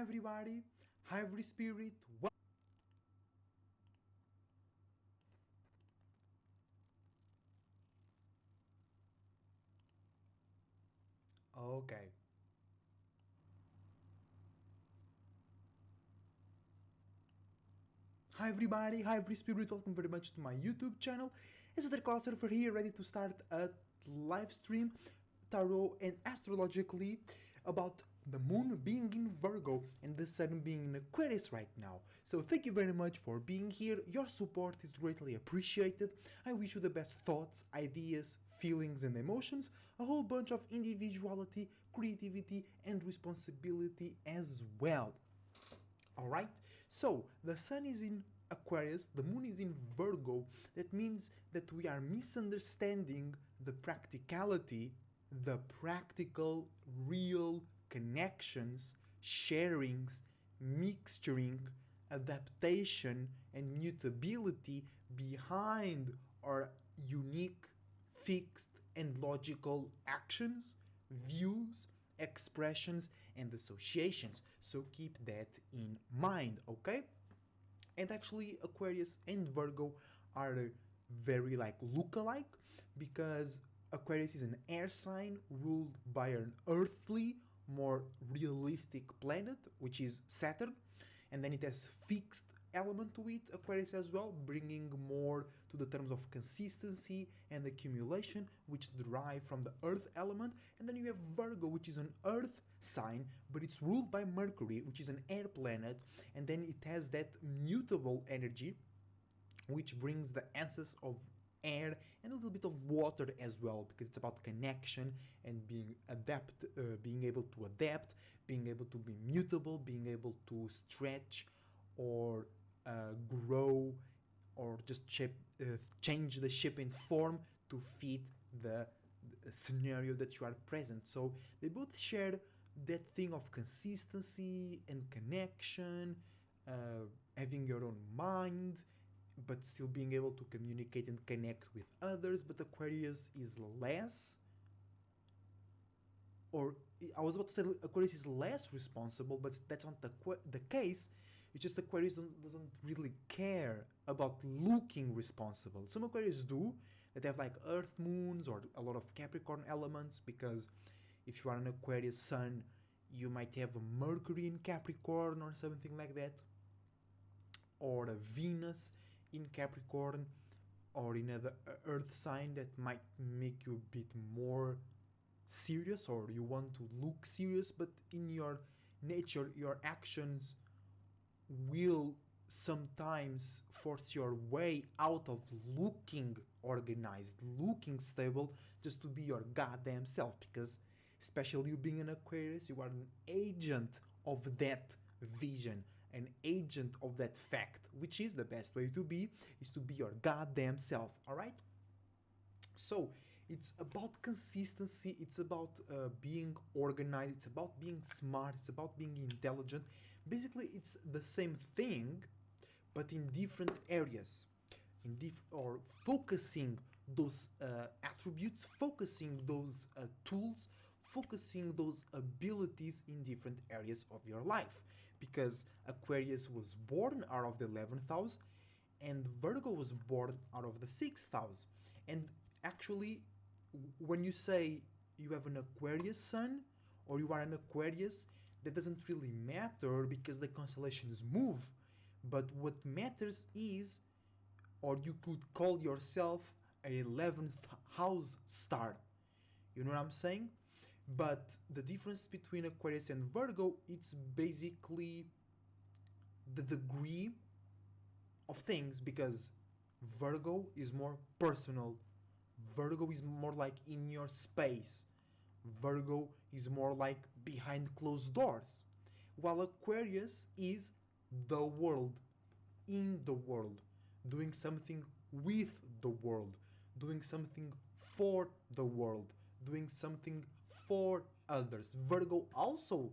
everybody, hi every spirit. Okay. Hi everybody, hi every spirit, welcome very much to my YouTube channel. It's Other Surfer here, ready to start a live stream, tarot and astrologically, about the moon being in Virgo and the sun being in Aquarius right now. So thank you very much for being here, your support is greatly appreciated. I wish you the best thoughts, ideas, feelings and emotions, a whole bunch of individuality, creativity and responsibility as well. Alright, so the sun is in Aquarius, the moon is in Virgo. That means that we are misunderstanding the practicality, the practical, real connections, sharings, mixturing, adaptation, and mutability behind our unique, fixed, and logical actions, views, expressions and associations. So keep that in mind, okay? And actually Aquarius and Virgo are very look-alike, because Aquarius is an air sign ruled by an earthly, more realistic planet, which is Saturn, and then it has fixed element to it, Aquarius as well, bringing more to the terms of consistency and accumulation, which derive from the earth element. And then you have Virgo, which is an earth sign, but it's ruled by Mercury, which is an air planet, and then it has that mutable energy, which brings the essence of air and a little bit of water as well, because it's about connection and being able to adapt, being able to be mutable, being able to stretch or grow, or just change the shape and form to fit the scenario that you are present. So they both share that thing of consistency and connection, having your own mind, but still being able to communicate and connect with others. But Aquarius is less, or I was about to say Aquarius is less responsible, but that's not the case. It's just Aquarius doesn't really care about looking responsible. Some Aquarius do, that have Earth moons or a lot of Capricorn elements, because if you are an Aquarius sun, you might have a Mercury in Capricorn or something like that, or a Venus in Capricorn, or in another Earth sign that might make you a bit more serious, or you want to look serious, but in your nature your actions will sometimes force your way out of looking organized, looking stable, just to be your goddamn self. Because especially you being an Aquarius, you are an agent of that vision, an agent of that fact, which is the best way to be, is to be your goddamn self. All right, so it's about consistency, it's about being organized, it's about being smart, it's about being intelligent. Basically it's the same thing, but in different areas, or focusing those attributes, focusing those tools, focusing those abilities in different areas of your life. Because Aquarius was born out of the 11th house and Virgo was born out of the 6th house. And actually, when you say you have an Aquarius sun or you are an Aquarius, that doesn't really matter because the constellations move. But what matters is, or you could call yourself a 11th house star. You know what I'm saying? But the difference between Aquarius and Virgo, it's basically the degree of things, because Virgo is more personal. Virgo is more like in your space. Virgo is more like behind closed doors. While Aquarius is the world, in the world, doing something with the world, doing something for the world, doing something for others. Virgo also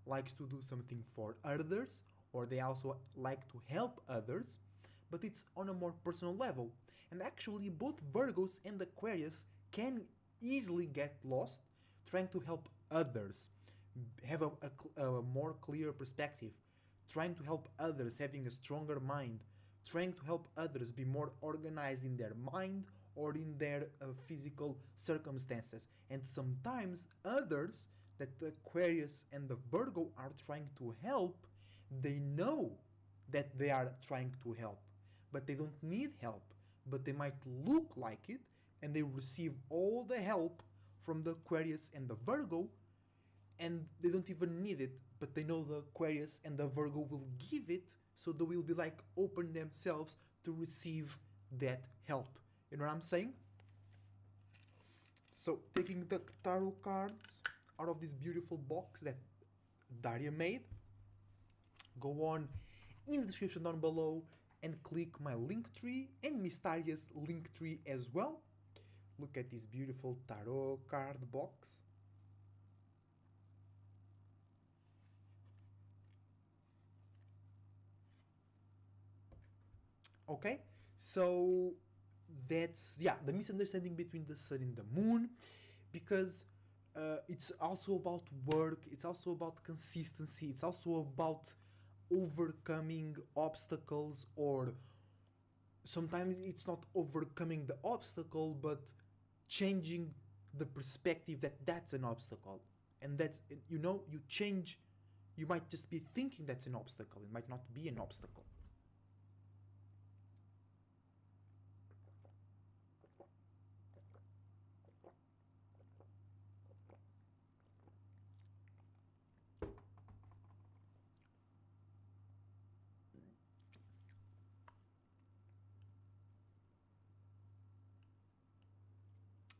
likes to do something for others, or they also like to help others, but it's on a more personal level. And actually both Virgos and Aquarius can easily get lost trying to help others, have a more clear perspective, trying to help others, having a stronger mind, trying to help others be more organized in their mind or in their physical circumstances. And sometimes others that the Aquarius and the Virgo are trying to help, they know that they are trying to help, but they don't need help. But they might look like it, and they receive all the help from the Aquarius and the Virgo, and they don't even need it, but they know the Aquarius and the Virgo will give it, so they will be like open themselves to receive that help. You know what I'm saying? So taking the tarot cards out of this beautiful box that Daria made, go on in the description down below and click my Linktree and Mystaria's Linktree as well. Look at this beautiful tarot card box. Okay, so that's, yeah, the misunderstanding between the sun and the moon, because it's also about work, it's also about consistency, it's also about overcoming obstacles, or sometimes it's not overcoming the obstacle but changing the perspective that that's an obstacle, and that, you know, you change, you might just be thinking that's an obstacle, it might not be an obstacle.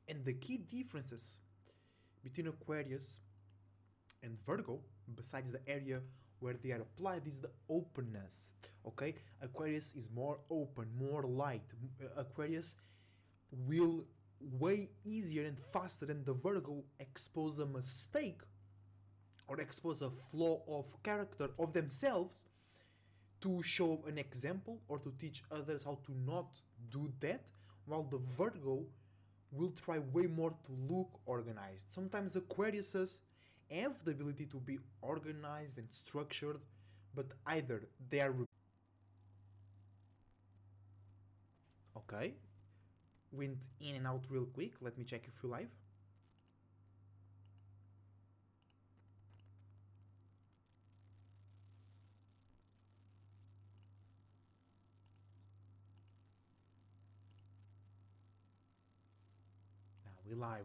And the key differences between Aquarius and Virgo, besides the area where they are applied, is the openness. Okay, Aquarius is more open, more light. Aquarius will way easier and faster than the Virgo expose a mistake or expose a flaw of character of themselves to show an example or to teach others how to not do that, while the Virgo will try way more to look organized. Sometimes Aquariuses have the ability to be organized and structured, but either they are... Okay, went in and out real quick. Let me check if you're live.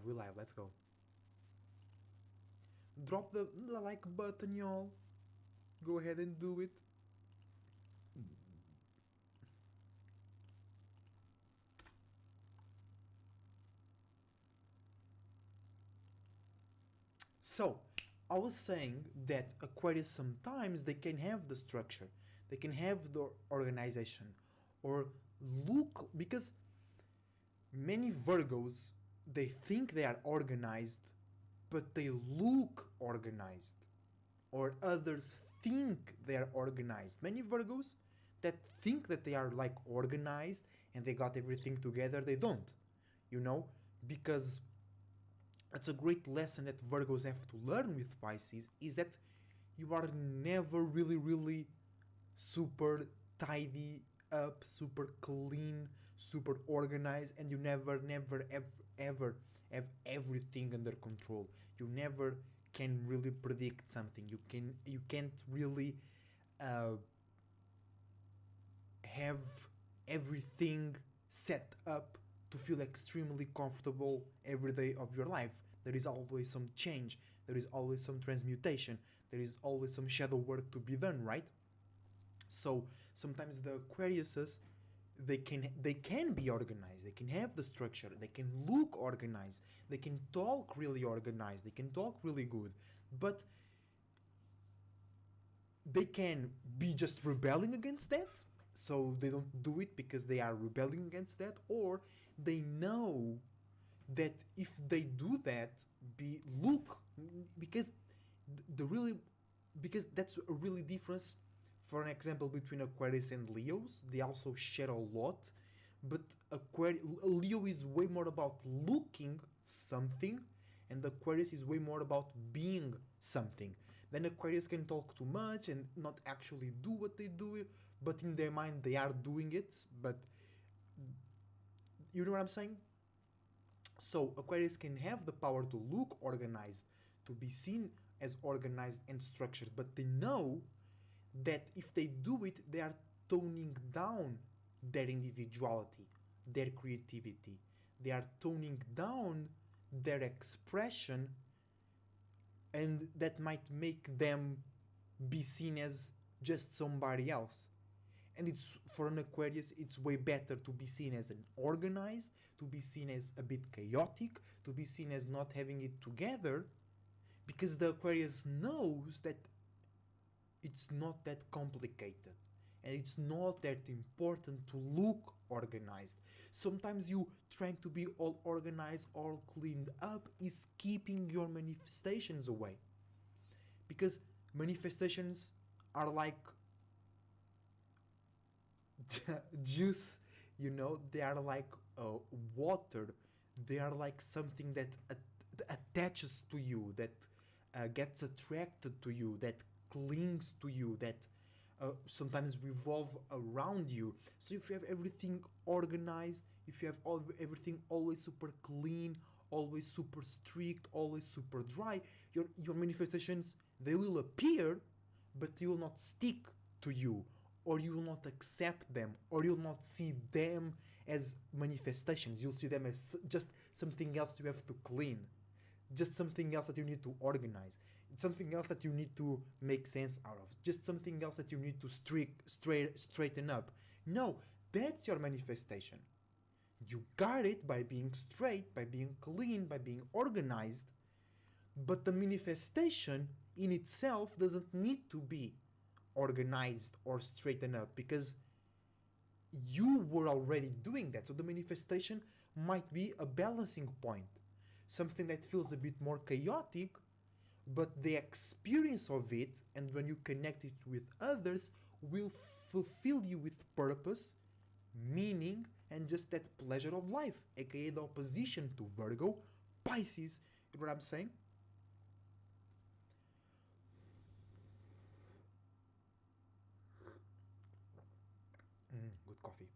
We're live, let's go. Drop the like button, y'all. Go ahead and do it. So, I was saying that Aquarius sometimes they can have the structure, they can have the organization, or look, because many Virgos, they think they are organized, but they look organized, or others think they are organized. Many Virgos that think that they are like organized and they got everything together, they don't, you know, because that's a great lesson that Virgos have to learn with Pisces, is that you are never really super tidy up, super clean, super organized, and you never ever have everything under control. You never can really predict something. You can't really have everything set up to feel extremely comfortable every day of your life. There is always some change, there is always some transmutation, there is always some shadow work to be done, right? So sometimes the Aquariuses, they can be organized, they can have the structure, they can look organized, they can talk really organized, they can talk really good, but they can be just rebelling against that, so they don't do it because they are rebelling against that, or they know that if they do that, because the really, because that's a really difference. For an example, between Aquarius and Leos, they also share a lot, but Leo is way more about looking something, and Aquarius is way more about being something. Then Aquarius can talk too much and not actually do what they do, but in their mind they are doing it. But you know what I'm saying? So Aquarius can have the power to look organized, to be seen as organized and structured, but they know that if they do it, they are toning down their individuality, their creativity. They are toning down their expression, and that might make them be seen as just somebody else. And it's for an Aquarius, it's way better to be seen as an organized, to be seen as a bit chaotic, to be seen as not having it together, because the Aquarius knows that it's not that complicated and it's not that important to look organized. Sometimes you trying to be all organized, all cleaned up is keeping your manifestations away, because manifestations are like juice, you know, they are like water, they are like something that attaches to you, that gets attracted to you, that clings to you, that sometimes revolve around you. So if you have everything organized, if you have everything always super clean, always super strict, always super dry, your manifestations, they will appear, but they will not stick to you, or you will not accept them, or you'll not see them as manifestations. You'll see them as just something else you have to clean, just something else that you need to organize, it's something else that you need to make sense out of, just something else that you need to straighten up. No, that's your manifestation. You got it by being straight, by being clean, by being organized, but the manifestation in itself doesn't need to be organized or straightened up, because you were already doing that. So the manifestation might be a balancing point, something that feels a bit more chaotic, but the experience of it, and when you connect it with others, will fulfill you with purpose, meaning, and just that pleasure of life, aka the opposition to Virgo, Pisces. You know what I'm saying? Good coffee.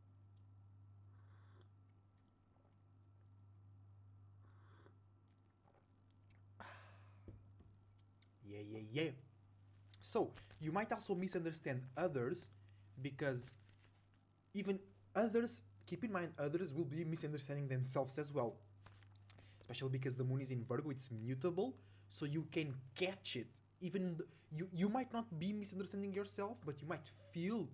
Yeah. So you might also misunderstand others, because even others, keep in mind, others will be misunderstanding themselves as well. Especially because the moon is in Virgo, it's mutable, so you can catch it. Even you might not be misunderstanding yourself, but you might feel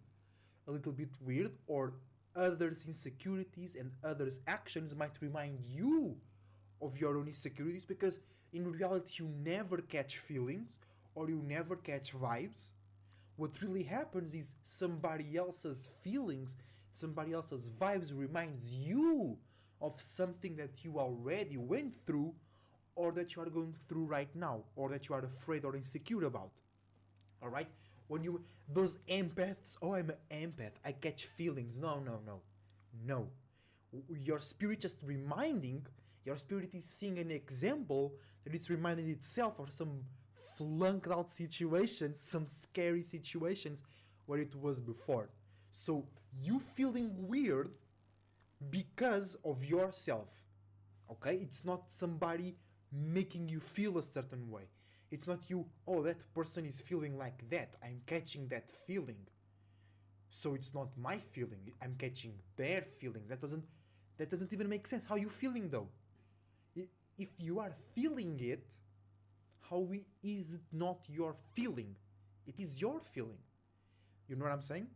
a little bit weird, or others' insecurities and others' actions might remind you of your own insecurities, because in reality you never catch feelings or you never catch vibes. What really happens is somebody else's feelings, somebody else's vibes reminds you of something that you already went through, or that you are going through right now, or that you are afraid or insecure about. All right? When you, those empaths, oh, I'm an empath, I catch feelings. No. Your spirit just reminding, your spirit is seeing an example that it's reminding itself of some flunked out situations, some scary situations where it was before. So you feeling weird because of yourself. Okay? It's not somebody making you feel a certain way. It's not you, oh, that person is feeling like that. I'm catching that feeling. So it's not my feeling. I'm catching their feeling. That doesn't even make sense. How are you feeling though? If you are feeling it, how is it not your feeling? It is your feeling. You know what I'm saying?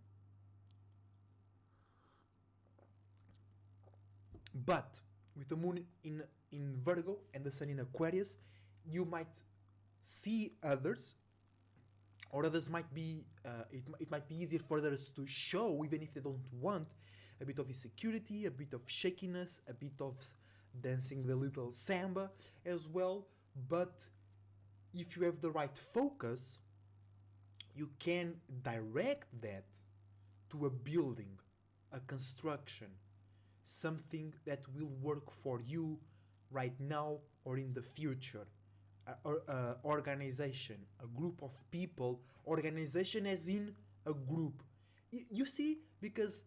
But with the moon in Virgo and the sun in Aquarius, you might see others, or others might be it might be easier for others to show, even if they don't want, a bit of insecurity, a bit of shakiness, a bit of dancing the little samba as well. But if you have the right focus, you can direct that to a building, a construction, something that will work for you right now or in the future. organization, a group of people, organization as in a group. You see, because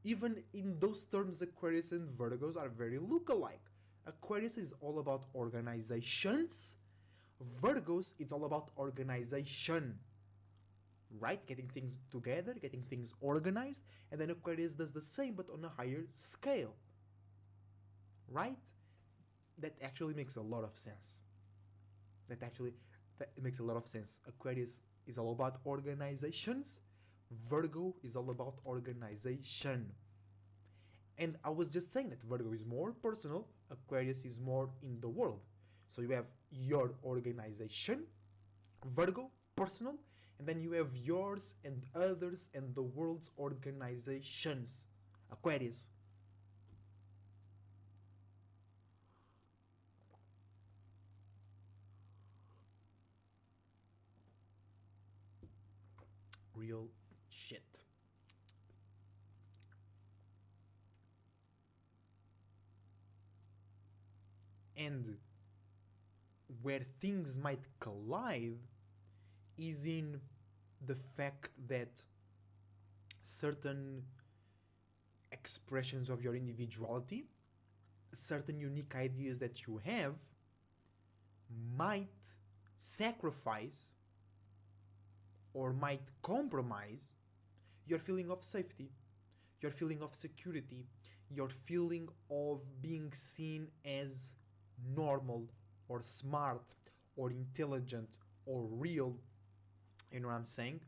even in those terms, Aquarius and Virgos are very look-alike. Aquarius is all about organizations. Virgos, it's all about organization, right? Getting things together, getting things organized, and then Aquarius does the same but on a higher scale, right? That actually makes a lot of sense. That makes a lot of sense. Aquarius is all about organizations. Virgo is all about organization. And I was just saying that Virgo is more personal, Aquarius is more in the world. So you have your organization, Virgo, personal, and then you have yours and others and the world's organizations, Aquarius. Real shit. And where things might collide is in the fact that certain expressions of your individuality, certain unique ideas that you have, might sacrifice or might compromise your feeling of safety, your feeling of security, your feeling of being seen as normal or smart or intelligent or real. You know what I'm saying?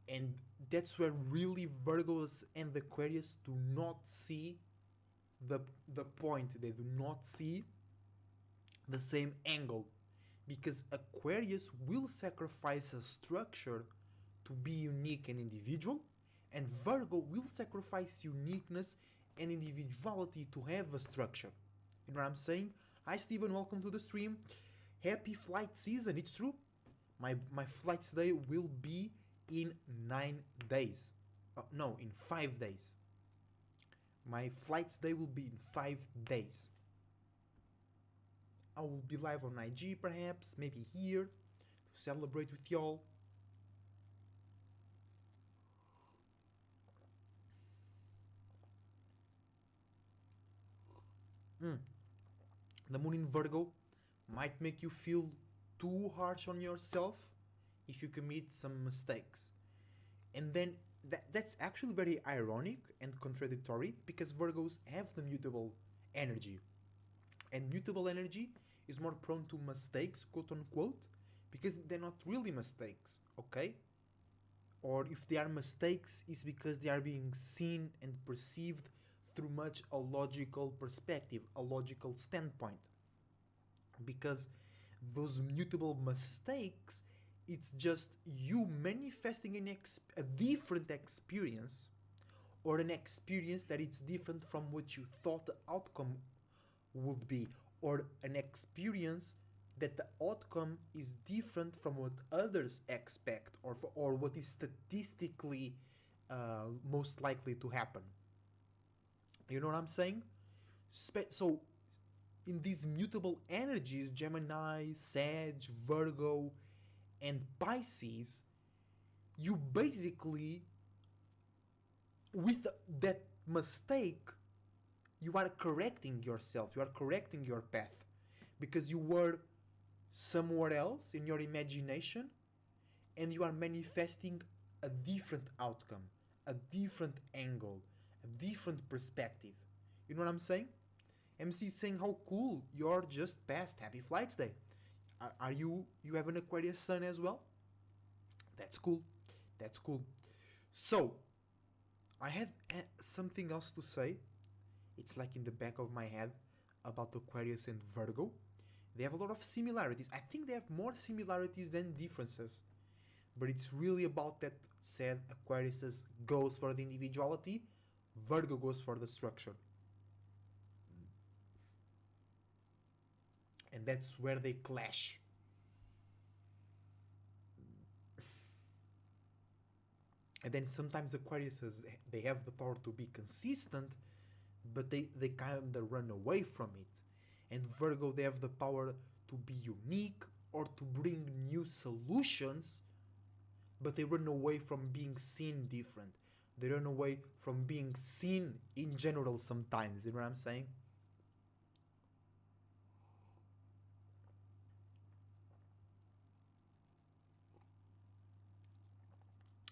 And that's where really Virgos and Aquarius do not see the, the point. They do not see the same angle. Because Aquarius will sacrifice a structure to be unique and individual, and Virgo will sacrifice uniqueness and individuality to have a structure. You know what I'm saying? Hi Steven, welcome to the stream. Happy flight season, it's true. My flight today will be in 9 days. No, in 5 days. My flight today will be in 5 days. I will be live on IG perhaps, maybe here, to celebrate with y'all. The moon in Virgo might make you feel too harsh on yourself if you commit some mistakes. And then that's actually very ironic and contradictory because Virgos have the mutable energy. And mutable energy is more prone to mistakes, quote unquote, because they're not really mistakes, okay? Or if they are mistakes, it's because they are being seen and perceived through much a logical perspective, a logical standpoint. Because those mutable mistakes, it's just you manifesting a different experience, or an experience that it's different from what you thought the outcome would be, or an experience that the outcome is different from what others expect, or what is statistically most likely to happen. You know what I'm saying? So in these mutable energies, Gemini, Sag, Virgo, and Pisces, you basically, with that mistake, you are correcting yourself, you are correcting your path, because you were somewhere else in your imagination and you are manifesting a different outcome, a different angle, a different perspective. You know what I'm saying? MC is saying how cool, you're just past Happy Flights Day. Are you have an Aquarius sun as well? That's cool. That's cool. So, I have something else to say. It's like in the back of my head about Aquarius and Virgo. They have a lot of similarities. I think they have more similarities than differences. But it's really about that said Aquarius goes for the individuality, Virgo goes for the structure. And that's where they clash. And then sometimes Aquarius they have the power to be consistent, but they kind of run away from it. And Virgo, they have the power to be unique or to bring new solutions, but they run away from being seen different. They run away from being seen in general sometimes. You know what I'm saying?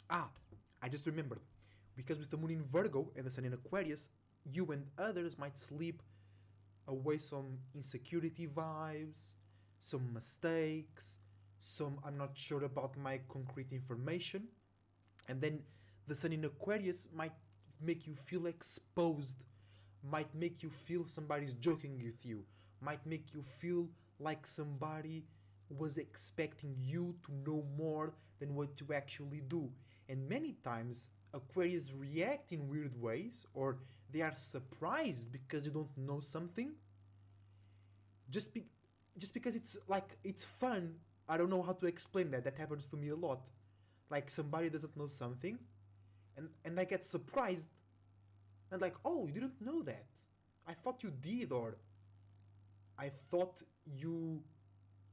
Ah, I just remembered. Because with the moon in Virgo and the sun in Aquarius, you and others might sleep away some insecurity vibes, some mistakes, some I'm not sure about my concrete information. And then the sun in Aquarius might make you feel exposed, might make you feel somebody's joking with you, might make you feel like somebody was expecting you to know more than what you actually do. And many times Aquarius react in weird ways, or they are surprised because you don't know something, just be, just because it's like it's fun. I don't know how to explain that. That happens to me a lot. Like somebody doesn't know something, and I get surprised and like, oh, you didn't know that. I thought you did, or I thought you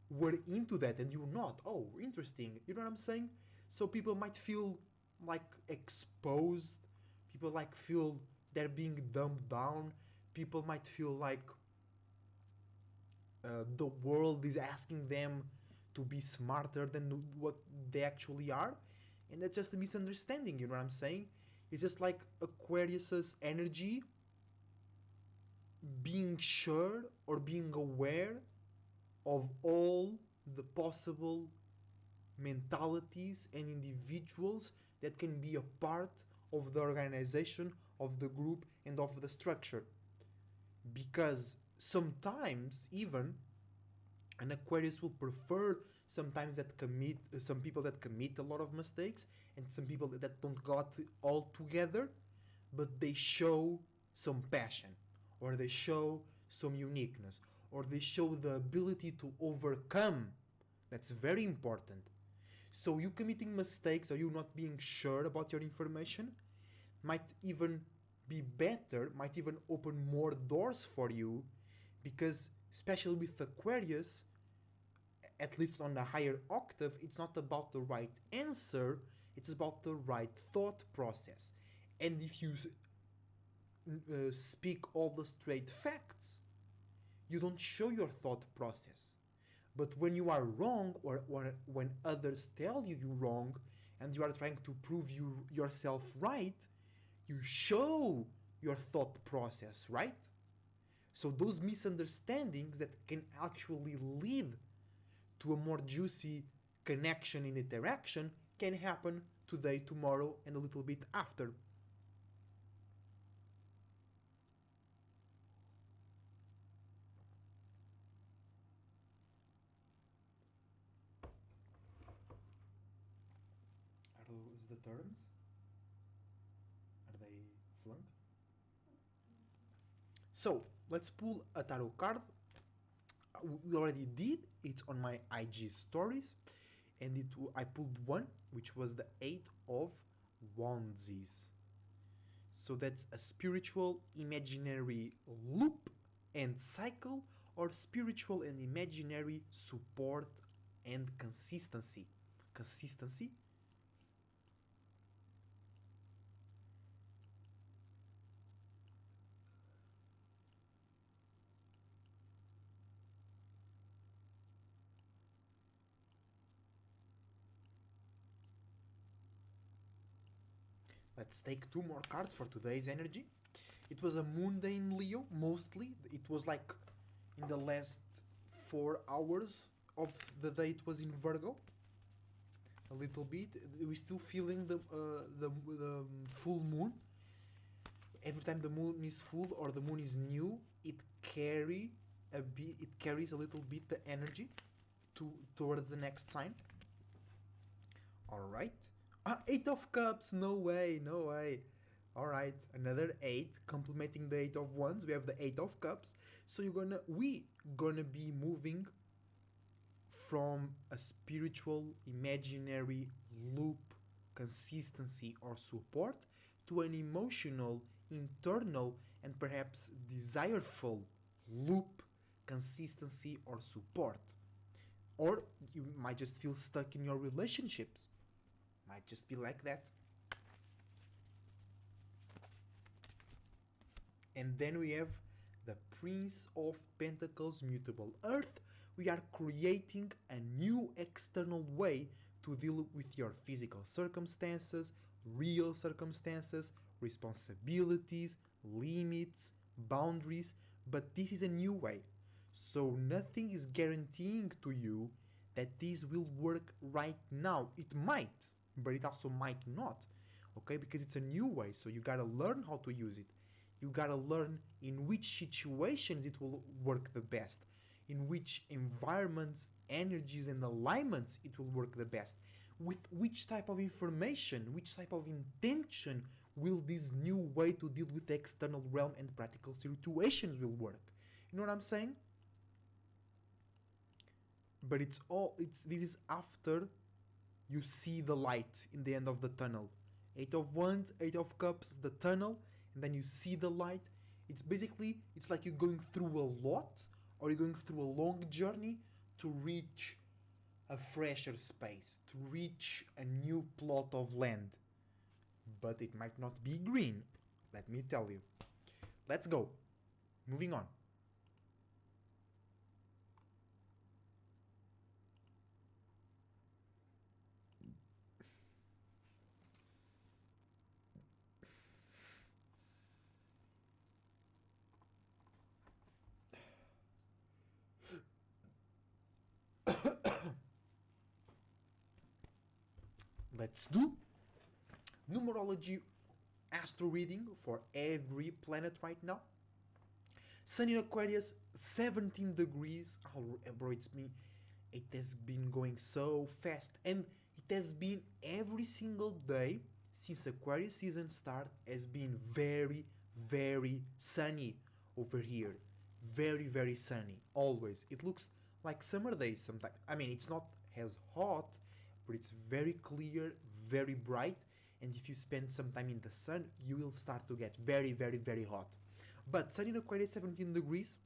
were into that and you're not. Oh, interesting. You know what I'm saying? So people might feel like exposed. People like feel they're being dumbed down. People might feel like the world is asking them to be smarter than what they actually are, and that's just a misunderstanding. You know what I'm saying? It's just like Aquarius's energy being sure or being aware of all the possible mentalities and individuals that can be a part of the organization, of the group, and of the structure. Because sometimes even an Aquarius will prefer sometimes that commit some people that commit a lot of mistakes, and some people that don't got all together, but they show some passion, or they show some uniqueness, or they show the ability to overcome. That's very important. So you committing mistakes or you not being sure about your information might even be better, might even open more doors for you, because especially with Aquarius, at least on a higher octave, it's not about the right answer, it's about the right thought process. And if you speak all the straight facts, you don't show your thought process. But when you are wrong, or when others tell you you're wrong, and you are trying to prove yourself right, you show your thought process, right? So those misunderstandings that can actually lead to a more juicy connection and interaction can happen today, tomorrow, and a little bit after. Are those the terms? Are they flunk? So let's pull a tarot card. We already did. It's on my IG stories, and I pulled one, which was the Eight of Wands. So that's a spiritual imaginary loop and cycle, or spiritual and imaginary support and consistency. Consistency. Let's take two more cards for today's energy. It was a moon day in Leo, mostly. It was like in the last 4 hours of the day it was in Virgo. A little bit. We're still feeling the full moon. Every time the moon is full or the moon is new, it carries a little bit the energy towards the next sign. All right. Eight of Cups. No way. No way. All right. Another eight, complementing the Eight of Wands. We have the Eight of Cups. So we gonna be moving from a spiritual, imaginary loop, consistency, or support to an emotional, internal, and perhaps desireful loop, consistency, or support. Or you might just feel stuck in your relationships. Might just be like that. And then we have the Prince of Pentacles mutable Earth. We are creating a new external way to deal with your physical circumstances, real circumstances, responsibilities, limits, boundaries, but this is a new way. So nothing is guaranteeing to you that this will work right now. It might, but it also might not. Okay, because it's a new way, so you gotta learn how to use it. You gotta learn in which situations it will work the best, in which environments, energies, and alignments it will work the best, with which type of information, which type of intention will this new way to deal with the external realm and practical situations will work. You know what I'm saying? But this is after you see the light in the end of the tunnel. Eight of Wands, Eight of Cups, the tunnel, and then you see the light. It's like you're going through a lot, or you're going through a long journey to reach a fresher space, to reach a new plot of land. But it might not be green, let me tell you. Let's go. Moving on. Let's do numerology astro reading for every planet right now. Sun in Aquarius, 17 degrees. Oh, bro, it has been going so fast, and it has been every single day since Aquarius season start has been very, very sunny over here. Very, very sunny. Always. It looks like summer days sometimes. I mean, it's not as hot, but it's very clear, very bright, and if you spend some time in the sun, you will start to get very, very, very hot. But Sun in Aquarius 17 degrees,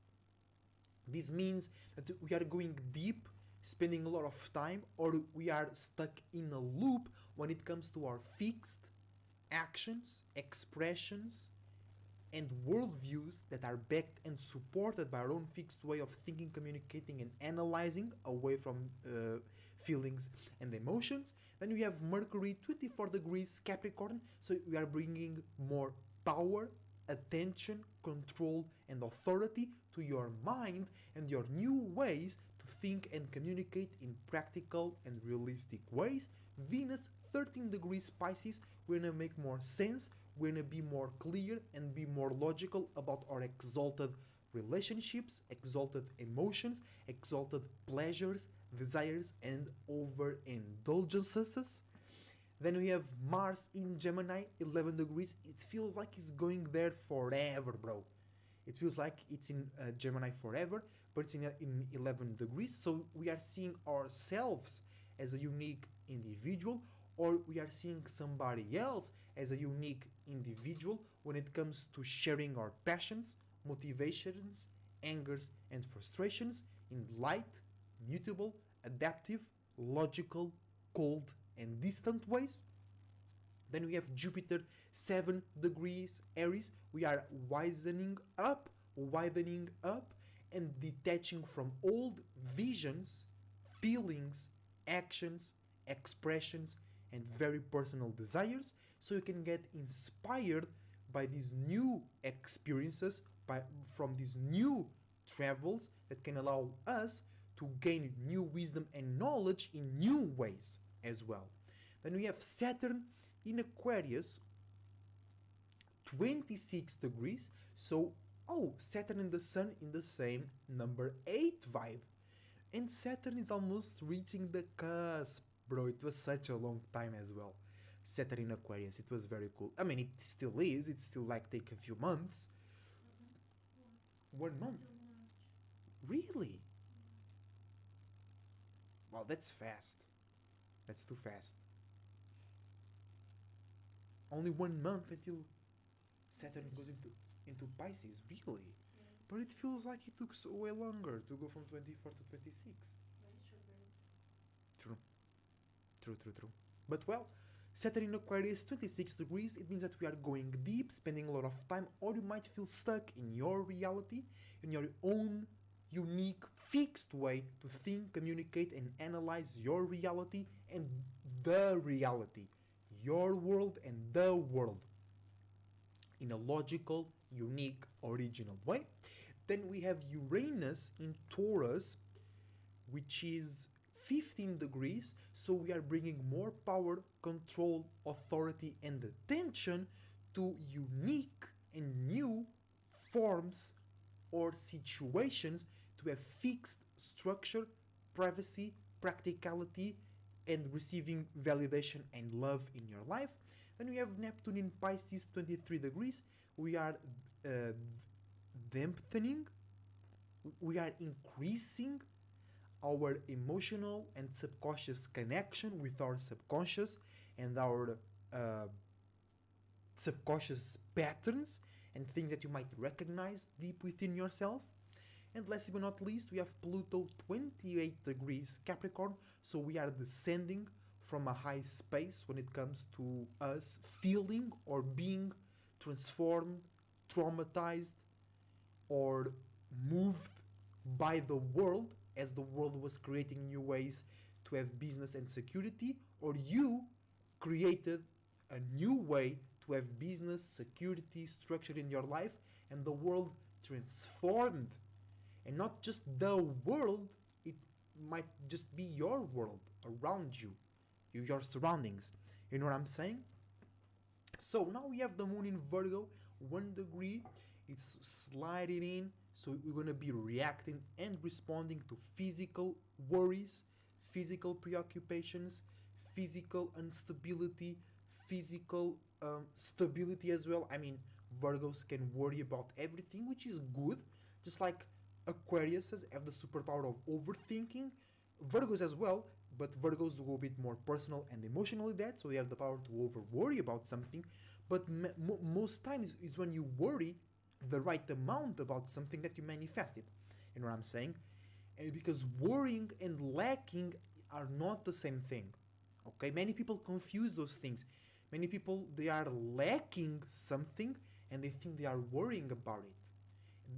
this means that we are going deep, spending a lot of time, or we are stuck in a loop when it comes to our fixed actions, expressions, and worldviews that are backed and supported by our own fixed way of thinking, communicating, and analyzing away from feelings and emotions. Then we have Mercury 24 degrees Capricorn, so we are bringing more power, attention, control, and authority to your mind and your new ways to think and communicate in practical and realistic ways. Venus 13 degrees Pisces, we're gonna make more sense, we're gonna be more clear and be more logical about our exalted relationships, exalted emotions, exalted pleasures, desires, and overindulgences. Then we have Mars in Gemini, 11 degrees. It feels like it's going there forever, bro. It feels like it's in Gemini forever, but it's in 11 degrees. So we are seeing ourselves as a unique individual, or we are seeing somebody else as a unique individual when it comes to sharing our passions, motivations, angers, and frustrations in light, mutable, adaptive, logical, cold, and distant ways. Then we have Jupiter 7 degrees Aries. We are widening up, and detaching from old visions, feelings, actions, expressions, and very personal desires, so you can get inspired by these new experiences, from these new travels that can allow us to gain new wisdom and knowledge in new ways as well. Then we have Saturn in Aquarius, 26 degrees. So, Saturn and the Sun in the same number 8 vibe. And Saturn is almost reaching the cusp. Bro, it was such a long time as well. Saturn in Aquarius, it was very cool. I mean, it still is. It's still like take a few months. 1 month? Really? Wow, that's fast. That's too fast. Only 1 month until Saturn goes into Pisces. Really? But it feels like it took so way longer to go from 24 to 26. true. But well, Saturn in Aquarius, 26 degrees, it means that we are going deep, spending a lot of time, or you might feel stuck in your reality, in your own unique, fixed way to think, communicate, and analyze your reality and the reality. Your world and the world. In a logical, unique, original way. Then we have Uranus in Taurus, which is 15 degrees, so we are bringing more power, control, authority, and attention to unique and new forms or situations to have fixed structure, privacy, practicality, and receiving validation and love in your life. Then we have Neptune in Pisces, 23 degrees. We are dampening, we are increasing our emotional and subconscious connection with our subconscious and our subconscious patterns and things that you might recognize deep within yourself. And lastly but not least, we have Pluto 28 degrees Capricorn, so we are descending from a high space when it comes to us feeling or being transformed, traumatized, or moved by the world as the world was creating new ways to have business and security, or you created a new way to have business, security, structure in your life, and the world transformed. And not just the world, it might just be your world around you, your surroundings. You know what I'm saying? So now we have the moon in Virgo, 1 degree. It's sliding in, so we're going to be reacting and responding to physical worries, physical preoccupations, physical instability, physical stability as well. I mean, Virgos can worry about everything, which is good. Just like Aquarius have the superpower of overthinking, Virgos as well, but Virgos go a bit more personal and emotionally that, so you have the power to over worry about something. But most times is when you worry the right amount about something that you manifest it. You know what I'm saying? And because worrying and lacking are not the same thing. Okay, many people confuse those things. Many people, they are lacking something and they think they are worrying about it.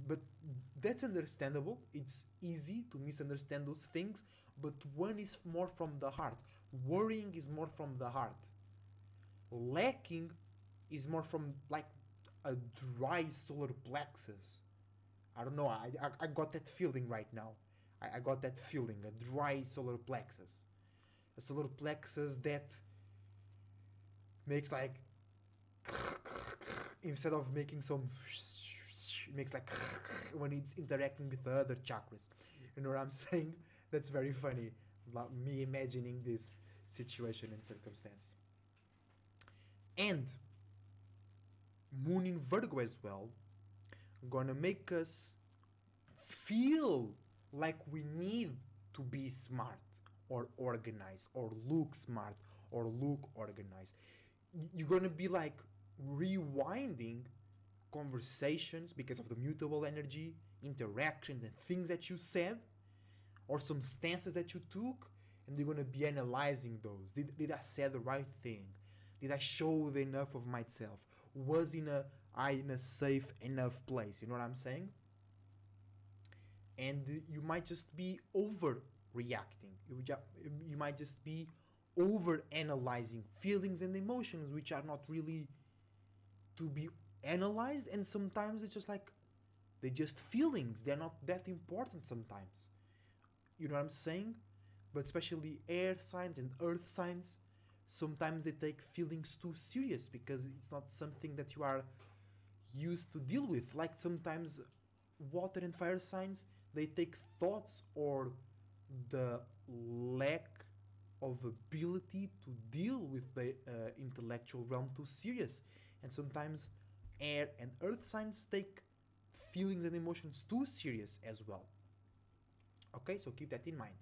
But that's understandable. It's easy to misunderstand those things, but one is more from the heart. Worrying is more from the heart. Lacking is more from like a dry solar plexus. I don't know, I got that feeling right now. I got that feeling, a dry solar plexus. A solar plexus that makes like instead of making some it makes like when it's interacting with the other chakras. You know what I'm saying? That's very funny. Like me imagining this situation and circumstance. And moon in Virgo as well, gonna make us feel like we need to be smart or organized or look smart or look organized. You're gonna be like rewinding conversations because of the mutable energy, interactions, and things that you said, or some stances that you took, and you're gonna be analyzing those. Did I say the right thing? Did I show enough of myself? Was I in a safe enough place? You know what I'm saying? And you might just be overreacting. You might just be over analyzing feelings and emotions which are not really to be analyzed, and sometimes it's just like they're just feelings. They're not that important sometimes. You know what I'm saying? But especially air signs and earth signs, sometimes they take feelings too serious because it's not something that you are used to deal with. Like sometimes water and fire signs, they take thoughts or the lack of ability to deal with the intellectual realm too serious. And sometimes air and earth signs take feelings and emotions too serious as well. Okay, so keep that in mind.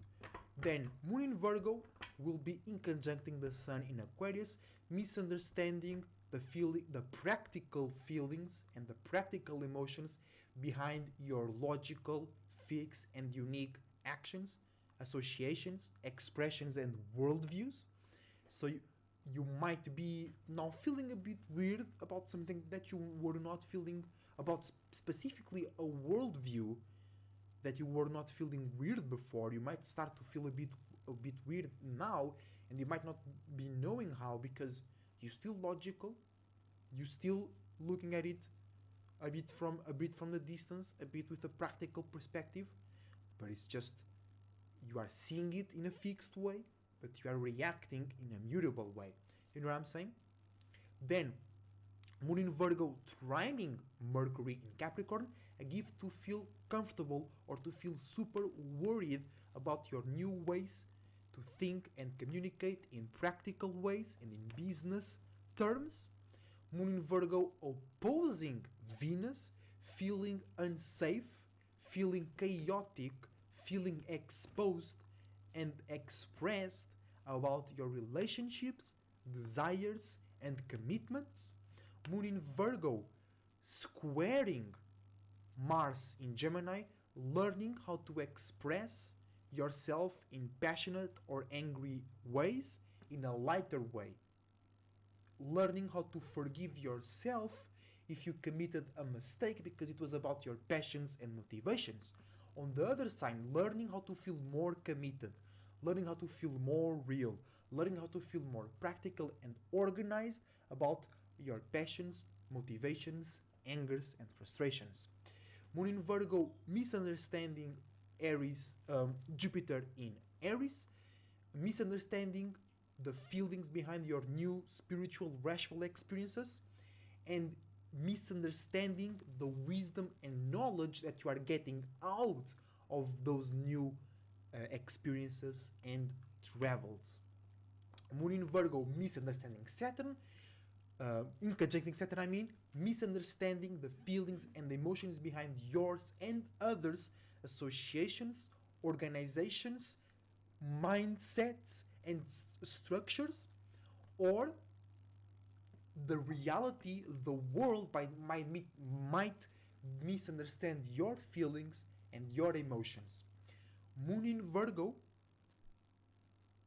Then moon in Virgo will be in conjuncting the sun in Aquarius, misunderstanding the practical feelings and the practical emotions behind your logical, fixed, and unique actions, associations, expressions, and worldviews. So you might be now feeling a bit weird about something that you were not feeling about, specifically a worldview that you were not feeling weird before. You might start to feel a bit weird now, and you might not be knowing how, because you're still logical, you're still looking at it a bit from the distance, a bit with a practical perspective, but it's just you are seeing it in a fixed way, but you are reacting in a mutable way. You know what I'm saying? Then, Moon in Virgo trining Mercury in Capricorn, a gift to feel comfortable or to feel super worried about your new ways to think and communicate in practical ways and in business terms. Moon in Virgo opposing Venus, feeling unsafe, feeling chaotic, feeling exposed and expressed about your relationships, desires, and commitments. Moon in Virgo squaring Mars in Gemini, learning how to express yourself in passionate or angry ways in a lighter way. Learning how to forgive yourself if you committed a mistake because it was about your passions and motivations. On the other side, learning how to feel more committed, learning how to feel more real, learning how to feel more practical and organized about your passions, motivations, angers, and frustrations. Moon in Virgo, misunderstanding Aries, Jupiter in Aries, misunderstanding the feelings behind your new spiritual restful experiences, and misunderstanding the wisdom and knowledge that you are getting out of those new experiences and travels. Moon in Virgo, misunderstanding Saturn, in conjuncting Saturn, I mean, misunderstanding the feelings and the emotions behind yours and others' associations, organizations, mindsets, and structures, or the reality, the world might misunderstand your feelings and your emotions. Moon in Virgo,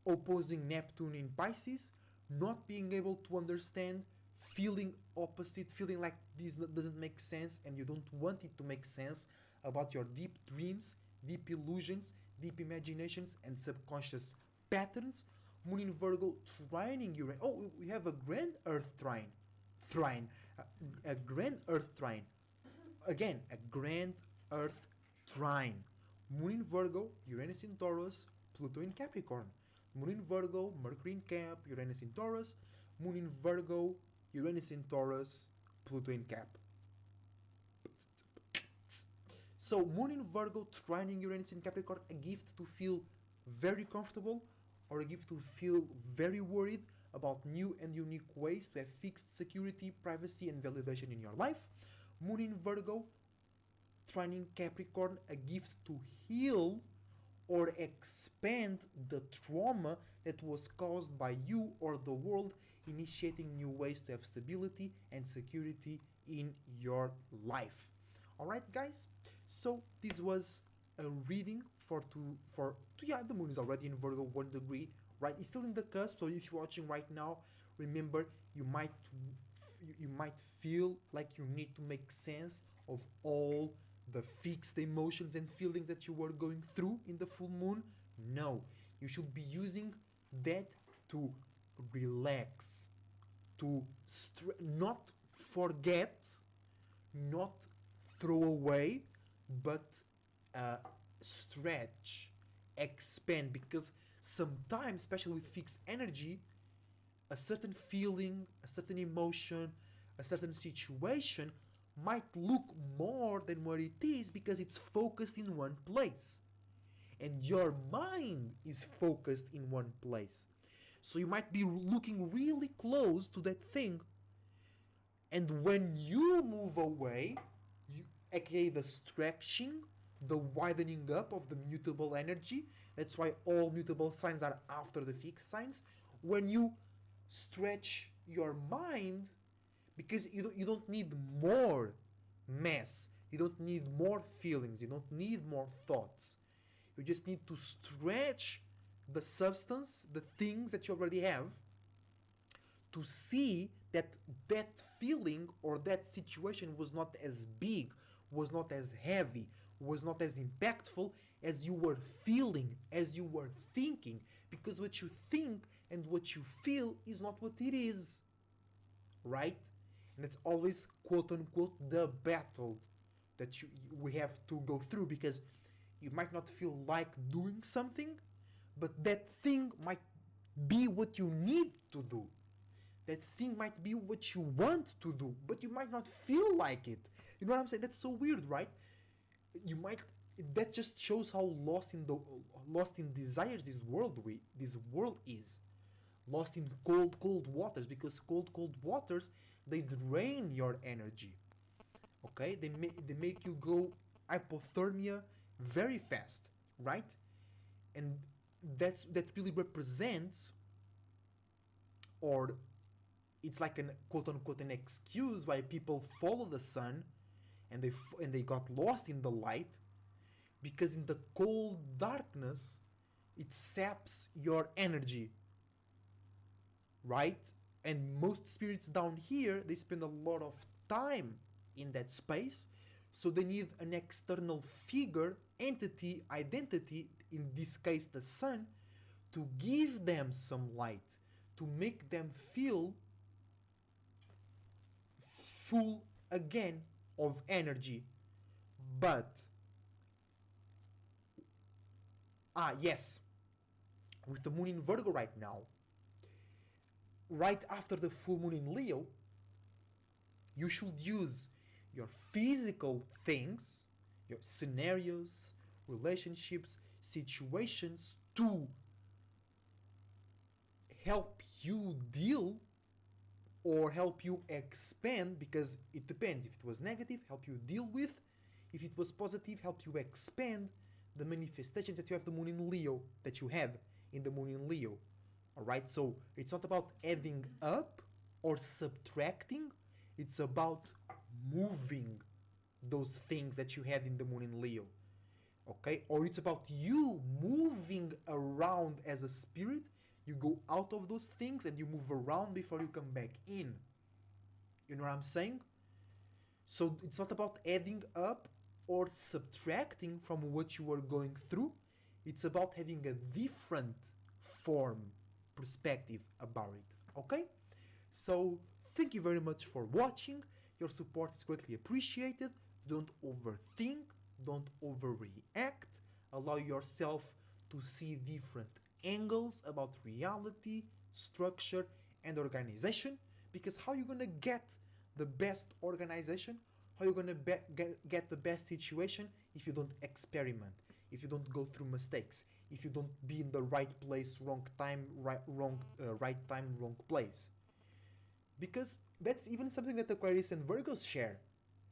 opposing Neptune in Pisces, not being able to understand, feeling opposite, feeling like this doesn't make sense and you don't want it to make sense about your deep dreams, deep illusions, deep imaginations, and subconscious patterns. Moon in Virgo trining Uranus. Oh, we have a grand Earth trine. A grand Earth trine. Again, a grand Earth trine. Moon in Virgo, Uranus in Taurus, Pluto in Capricorn. Moon in Virgo, Mercury in Cap, Uranus in Taurus. Moon in Virgo, Uranus in Taurus, Pluto in Cap. So Moon in Virgo trining Uranus in Capricorn, a gift to feel very comfortable or a gift to feel very worried about new and unique ways to have fixed security, privacy, and validation in your life. Moon in Virgo trining Capricorn, a gift to heal or expand the trauma that was caused by you or the world, initiating new ways to have stability and security in your life. All right, guys. So this was a reading yeah, the moon is already in Virgo 1 degree, right? It's still in the cusp. So if you're watching right now, remember you might feel like you need to make sense of all the fixed emotions and feelings that you were going through in the full moon. No, you should be using that to relax, to not forget, not throw away, but stretch, expand, because sometimes, especially with fixed energy, a certain feeling, a certain emotion, a certain situation might look more than what it is because it's focused in one place. And your mind is focused in one place. So you might be looking really close to that thing. And when you move away, aka the stretching, the widening up of the mutable energy, that's why all mutable signs are after the fixed signs. When you stretch your mind, because you don't need more mess, you don't need more feelings, you don't need more thoughts. You just need to stretch the substance, the things that you already have, to see that that feeling or that situation was not as big, was not as heavy, was not as impactful as you were feeling, as you were thinking, because what you think and what you feel is not what it is, right? And it's always quote unquote the battle that we have to go through, because you might not feel like doing something, but that thing might be what you need to do. That thing might be what you want to do, but you might not feel like it. You know what I'm saying? That's so weird, right? You might. That just shows how lost in desires this world is. Lost in cold waters, because cold waters, they drain your energy. Okay, they make you go hypothermia very fast, right? And that really represents, or it's like an quote unquote an excuse why people follow the sun, and they got lost in the light, because in the cold darkness it saps your energy, right? And most spirits down here, they spend a lot of time in that space, so they need an external figure, entity, identity, in this case the sun, to give them some light, to make them feel full again of energy. But yes, with the moon in Virgo right now, right after the full moon in Leo, you should use your physical things, your scenarios, relationships, situations, to help you deal or help you expand, because it depends. If it was negative, help you deal with. If it was positive, help you expand the manifestations that you have the moon in Leo, that you have in the moon in Leo. Alright, so it's not about adding up or subtracting, it's about moving those things that you have in the moon in Leo. Okay, or it's about you moving around as a spirit. You go out of those things and you move around before you come back in. You know what I'm saying? So it's not about adding up or subtracting from what you are going through. It's about having a different form, perspective about it. Okay? So thank you very much for watching. Your support is greatly appreciated. Don't overthink. Don't overreact. Allow yourself to see different angles about reality, structure, and organization. Because how are you gonna get the best organization? How are you gonna get the best situation if you don't experiment? If you don't go through mistakes? If you don't be in the right place, wrong time, right time, wrong place? Because that's even something that Aquarius and Virgos share.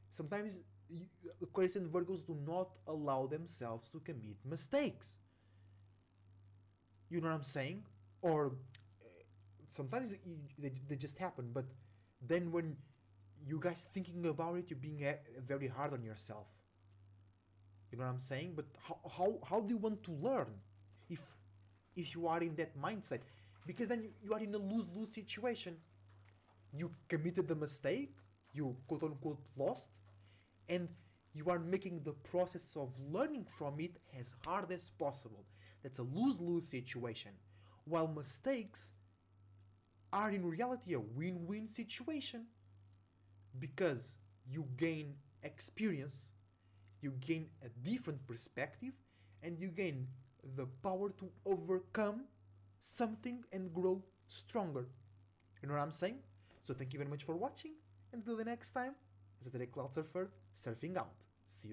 Sometimes Aquarius and Virgos do not allow themselves to commit mistakes. You know what I'm saying? Or sometimes they just happen, but then when you guys thinking about it, you're being very hard on yourself. You know what I'm saying? But how do you want to learn if you are in that mindset? Because then you are in a lose-lose situation. You committed the mistake, you quote unquote lost, and you are making the process of learning from it as hard as possible. That's a lose-lose situation. While mistakes are in reality a win-win situation, because you gain experience, you gain a different perspective, and you gain the power to overcome something and grow stronger. You know what I'm saying? So thank you very much for watching. Until the next time, this is the Cloud Surfer, surfing out. See you.